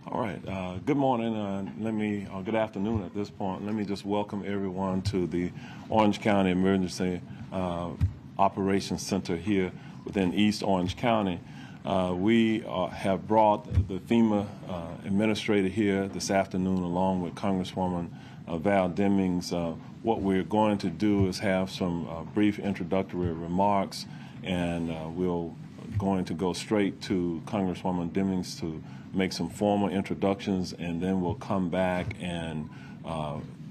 All right. Good morning. Good afternoon at this point. Let me just welcome everyone to the Orange County Emergency Operations Center here within East Orange County. We have brought the FEMA administrator here this afternoon along with Congresswoman Val Demings. What we're going to do is have some brief introductory remarks, and we're going to go straight to Congresswoman Demings to make some formal introductions, and then we'll come back and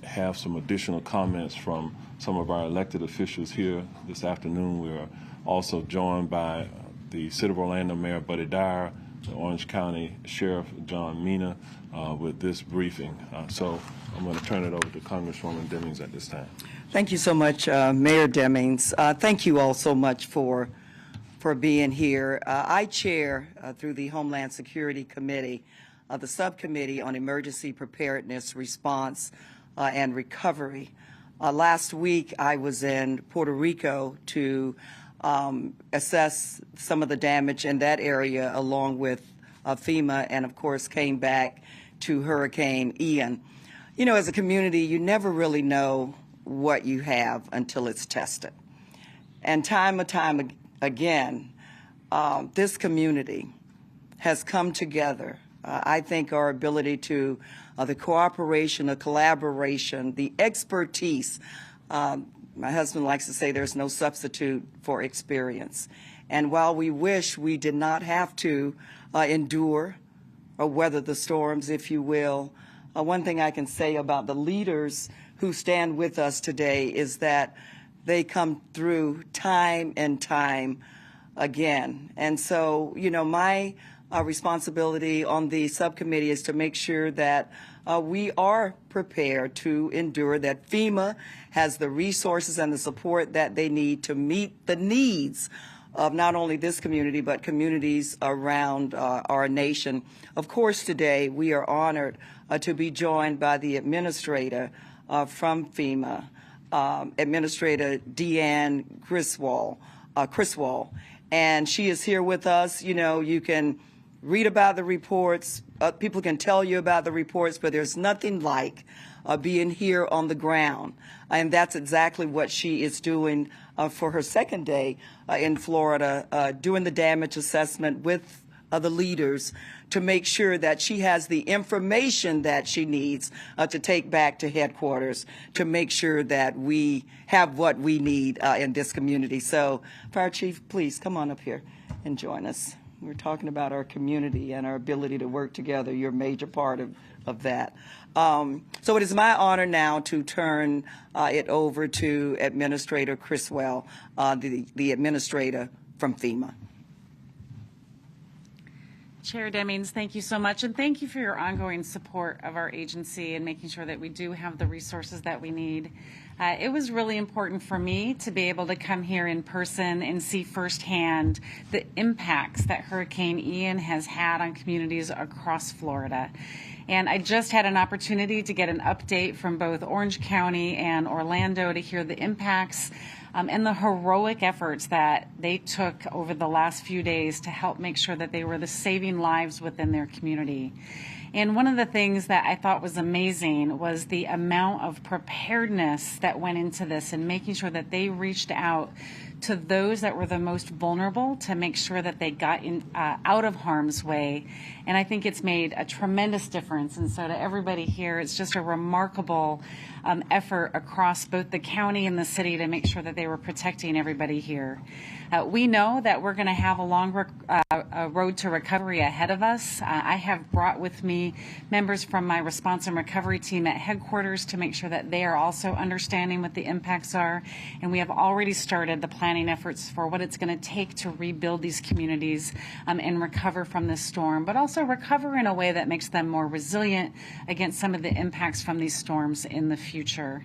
have some additional comments from some of our elected officials here this afternoon. We're also joined by the City of Orlando Mayor Buddy Dyer, the Orange County Sheriff John Mina with this briefing. So I'm going to turn it over to Congresswoman Demings at this time. Thank you so much, Mayor Demings. Thank you all so much for being here. I chair, through the Homeland Security Committee, the Subcommittee on Emergency Preparedness, Response, and Recovery. Last week, I was in Puerto Rico to assess some of the damage in that area along with FEMA, and of course came back to Hurricane Ian. You know, as a community, you never really know what you have until it's tested. And time and time again, this community has come together. I think our ability to, the cooperation, the collaboration, the expertise. My husband likes to say there's no substitute for experience. And while we wish we did not have to endure or weather the storms, if you will, one thing I can say about the leaders who stand with us today is that they come through time and time again. And so, you know, my responsibility on the subcommittee is to make sure that we are prepared to endure, that FEMA has the resources and the support that they need to meet the needs of not only this community, but communities around our nation. Of course, today we are honored to be joined by the administrator from FEMA, Administrator Deanne Criswell, and she is here with us. You know, you can read about the reports, people can tell you about the reports, but there's nothing like being here on the ground. And that's exactly what she is doing for her second day in Florida, doing the damage assessment with the leaders to make sure that she has the information that she needs to take back to headquarters to make sure that we have what we need in this community. So, Fire Chief, please come on up here and join us. We're talking about our community and our ability to work together. You're a major part of that. So it is my honor now to turn it over to Administrator Criswell, the administrator from FEMA. Chair Demings, thank you so much, and thank you for your ongoing support of our agency and making sure that we do have the resources that we need. It was really important for me to be able to come here in person and see firsthand the impacts that Hurricane Ian has had on communities across Florida. And I just had an opportunity to get an update from both Orange County and Orlando to hear the impacts and the heroic efforts that they took over the last few days to help make sure that they were saving lives within their community. And one of the things that I thought was amazing was the amount of preparedness that went into this and making sure that they reached out to those that were the most vulnerable to make sure that they got out of harm's way. And I think it's made a tremendous difference. And so to everybody here, it's just a remarkable effort across both the county and the city to make sure that they were protecting everybody here. We know that we're going to have a long road to recovery ahead of us. I have brought with me members from my response and recovery team at headquarters to make sure that they are also understanding what the impacts are. And we have already started the planning efforts for what it's going to take to rebuild these communities and recover from this storm, but also recover in a way that makes them more resilient against some of the impacts from these storms in the future.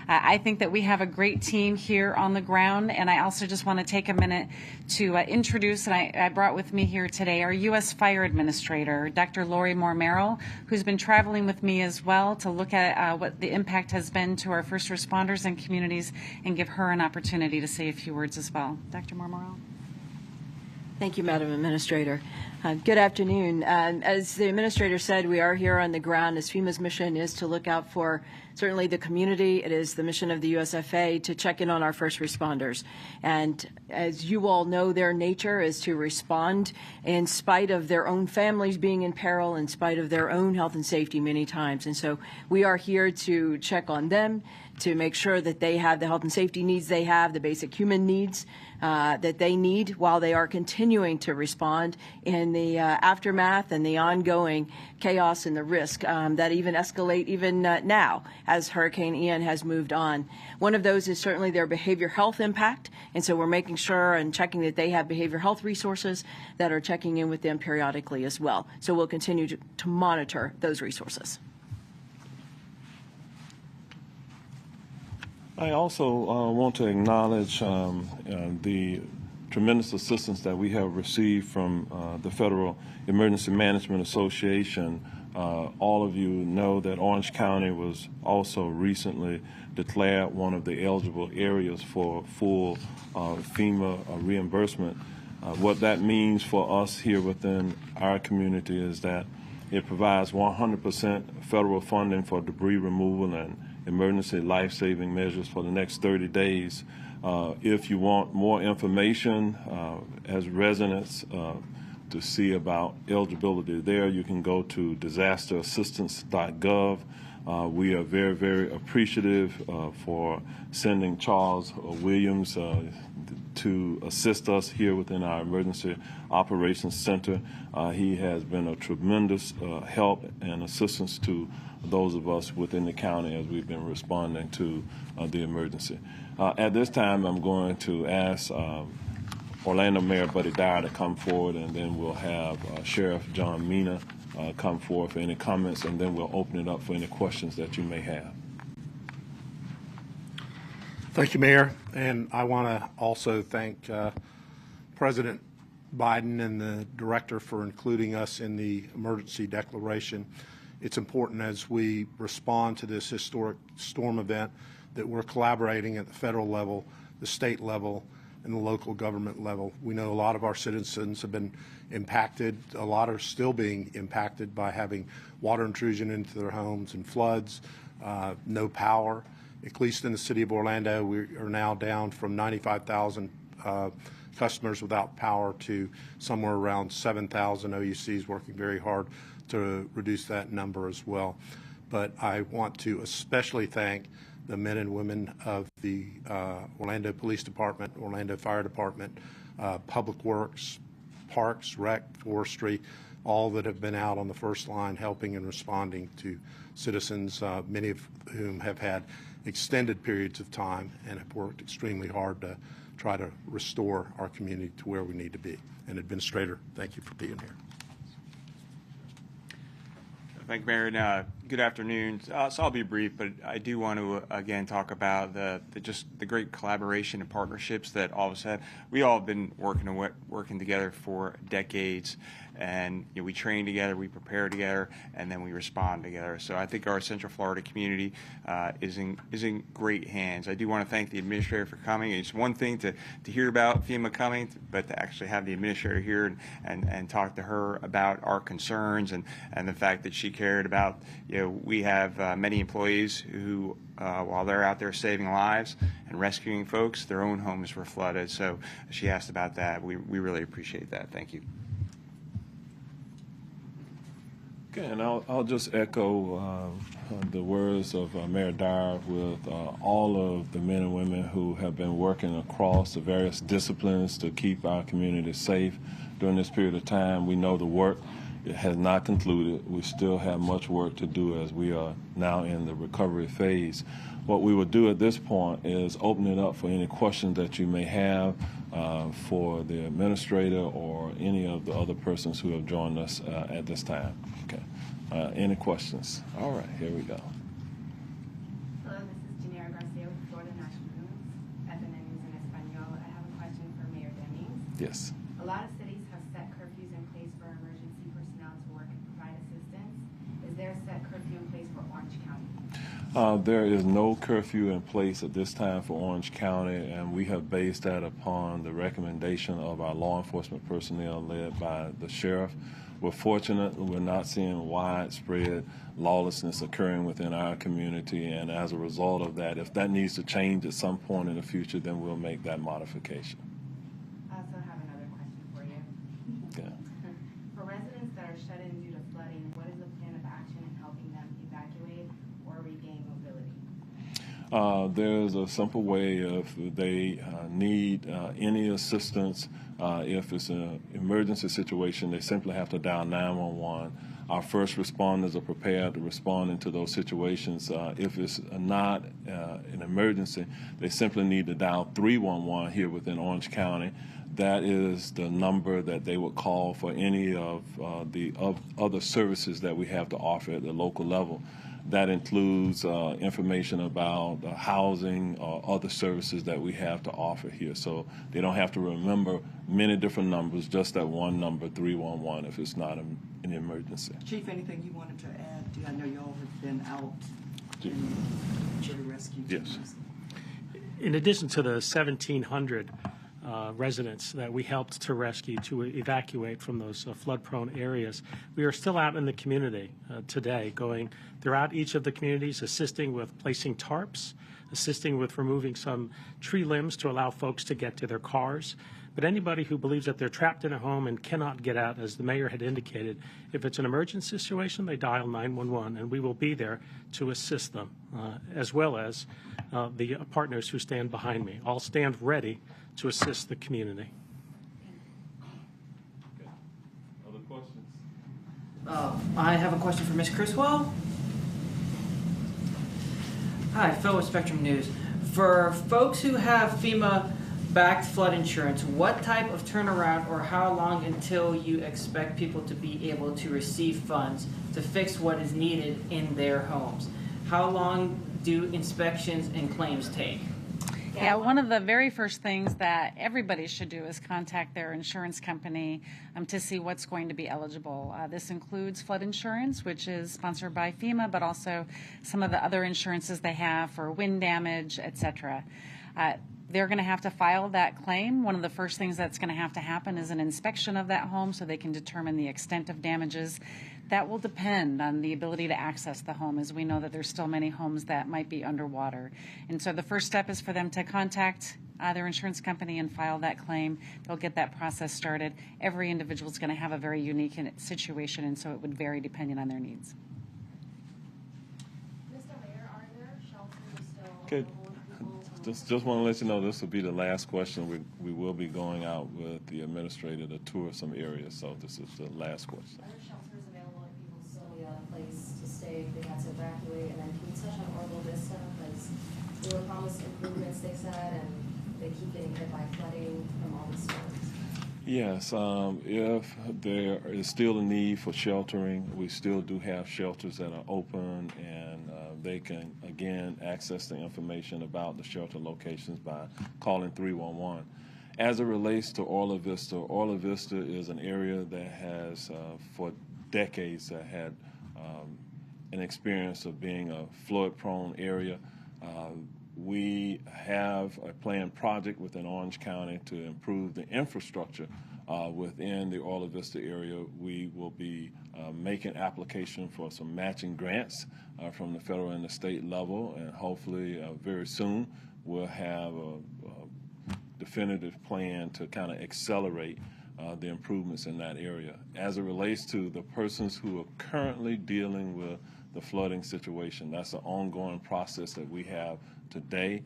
I think that we have a great team here on the ground, and I also just want to take a minute to introduce, and I brought with me here today, our U.S. Fire Administrator, Dr. Lori Moore-Merrill, who's been traveling with me as well to look at what the impact has been to our first responders and communities and give her an opportunity to say a few words as well. Dr. Moore-Merrill. Thank you, Madam Administrator. Good afternoon. As the administrator said, we are here on the ground as FEMA's mission is to look out for certainly the community. It is the mission of the USFA to check in on our first responders. And as you all know, their nature is to respond in spite of their own families being in peril, in spite of their own health and safety many times. And so we are here to check on them, to make sure that they have the health and safety needs they have, the basic human needs that they need while they are continuing to respond in the aftermath and the ongoing chaos and the risk that even escalate even now as Hurricane Ian has moved on. One of those is certainly their behavior health impact, and so we're making sure and checking that they have behavior health resources that are checking in with them periodically as well. So we'll continue to monitor those resources. I also want to acknowledge the tremendous assistance that we have received from the Federal Emergency Management Association. All of you know that Orange County was also recently declared one of the eligible areas for full FEMA reimbursement. What that means for us here within our community is that it provides 100% federal funding for debris removal and emergency life-saving measures for the next 30 days. If you want more information as residents to see about eligibility there, you can go to disasterassistance.gov. We are very, very appreciative for sending Charles Williams to assist us here within our Emergency Operations Center. He has been a tremendous help and assistance to those of us within the county as we've been responding to the emergency. At this time, I'm going to ask Orlando Mayor Buddy Dyer to come forward, and then we'll have Sheriff John Mina come forward for any comments, and then we'll open it up for any questions that you may have. Thank you, Mayor. And I want to also thank President Biden and the Director for including us in the emergency declaration. It's important as we respond to this historic storm event that we're collaborating at the federal level, the state level, and the local government level. We know a lot of our citizens have been impacted. A lot are still being impacted by having water intrusion into their homes and floods, no power. At least in the city of Orlando, we are now down from 95,000 customers without power to somewhere around 7,000. OUCs working very hard to reduce that number as well. But I want to especially thank the men and women of the Orlando Police Department, Orlando Fire Department, Public Works, Parks, Rec, Forestry, all that have been out on the first line helping and responding to citizens, many of whom have had extended periods of time and have worked extremely hard to try to restore our community to where we need to be. And Administrator, thank you for being here. Thank you, Mayor. And, good afternoon. So I'll be brief, but I do want to again talk about just the great collaboration and partnerships that all of us have. We all have been working together for decades, and we train together, we prepare together, and then we respond together. So I think our Central Florida community is in great hands. I do want to thank the administrator for coming. It's one thing to hear about FEMA coming, but to actually have the administrator here and talk to her about our concerns and the fact that she cared about, we have many employees who, while they're out there saving lives and rescuing folks, their own homes were flooded. So she asked about that. We really appreciate that. Thank you. Okay, and I'll just echo the words of Mayor Dyer with all of the men and women who have been working across the various disciplines to keep our community safe during this period of time. We know the work has not concluded. We still have much work to do as we are now in the recovery phase. What we will do at this point is open it up for any questions that you may have for the administrator or any of the other persons who have joined us at this time. Okay. Any questions? All right, here we go. Hello, this is Janera Garcia with Florida National News, FNN News in Espanol. I have a question for Mayor Demings. Yes. A lot of cities have set curfews in place for emergency personnel to work and provide assistance. Is there a set curfew in place for Orange County? There is no curfew in place at this time for Orange County, and we have based that upon the recommendation of our law enforcement personnel led by the sheriff. We're fortunate we're not seeing widespread lawlessness occurring within our community, and as a result of that, if that needs to change at some point in the future, then we'll make that modification. I also have another question for you. Okay. For residents that are shut in due to flooding, what is the plan of action in helping them evacuate or regain mobility? There's a simple way if they need any assistance. If it's an emergency situation, they simply have to dial 911. Our first responders are prepared to respond into those situations. If it's not an emergency, they simply need to dial 311 here within Orange County. That is the number that they would call for any of the other services that we have to offer at the local level. That includes information about housing or other services that we have to offer here. So they don't have to remember many different numbers, just that one number, 311, if it's not an emergency. Chief, anything you wanted to add? I know you all have been out in the rescue teams. Yes. In addition to the 1,700 residents that we helped to rescue, to evacuate from those flood-prone areas, we are still out in the community today, going throughout each of the communities, assisting with placing tarps, assisting with removing some tree limbs to allow folks to get to their cars. But anybody who believes that they're trapped in a home and cannot get out, as the mayor had indicated, if it's an emergency situation, they dial 911, and we will be there to assist them, as well as the partners who stand behind me. All stand ready to assist the community. Okay. Other questions? I have a question for Ms. Criswell. Hi, Phil with Spectrum News. For folks who have FEMA-backed flood insurance, what type of turnaround or how long until you expect people to be able to receive funds to fix what is needed in their homes? How long do inspections and claims take? Yeah, one of the very first things that everybody should do is contact their insurance company to see what's going to be eligible. This includes flood insurance, which is sponsored by FEMA, but also some of the other insurances they have for wind damage, etc. They're going to have to file that claim. One of the first things that's going to have to happen is an inspection of that home so they can determine the extent of damages. That will depend on the ability to access the home, as we know that there's still many homes that might be underwater. And so the first step is for them to contact their insurance company and file that claim. They'll get that process started. Every individual is going to have a very unique situation, and so it would vary depending on their needs. Mr. Mayor, are there shelters still Okay. available to people? Just want to let you know this will be the last question. We will be going out with the administrator to tour some areas, so this is the last question. Are there shelters available if people still need a place to stay if they had to evacuate? And then can you touch on Orville Vista? Because there were promised improvements, they said, and they keep getting hit by flooding from all the storms. Yes, if there is still a need for sheltering, we still do have shelters that are open, and they can, again, access the information about the shelter locations by calling 311. As it relates to Orla Vista is an area that has, for decades, had an experience of being a flood-prone area. We have a planned project within Orange County to improve the infrastructure within the Orla Vista area. We will be making application for some matching grants from the federal and the state level, and hopefully very soon we'll have a definitive plan to kind of accelerate the improvements in that area. As it relates to the persons who are currently dealing with the flooding situation, that's an ongoing process that we have today.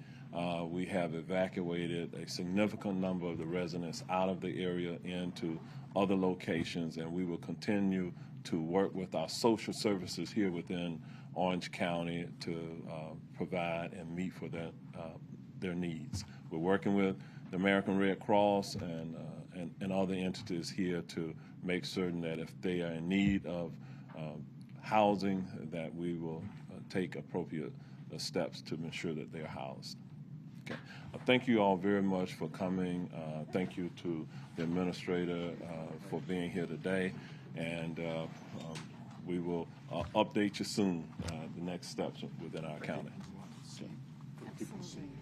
We have evacuated a significant number of the residents out of the area into other locations, and we will continue to work with our social services here within Orange County to provide and meet for their needs. We're working with the American Red Cross and other entities here to make certain that if they are in need of housing, that we will take appropriate steps to ensure that they're housed. Okay. Thank you all very much for coming. Thank you to the administrator for being here today, and we will update you soon. The next steps within our county. Absolutely.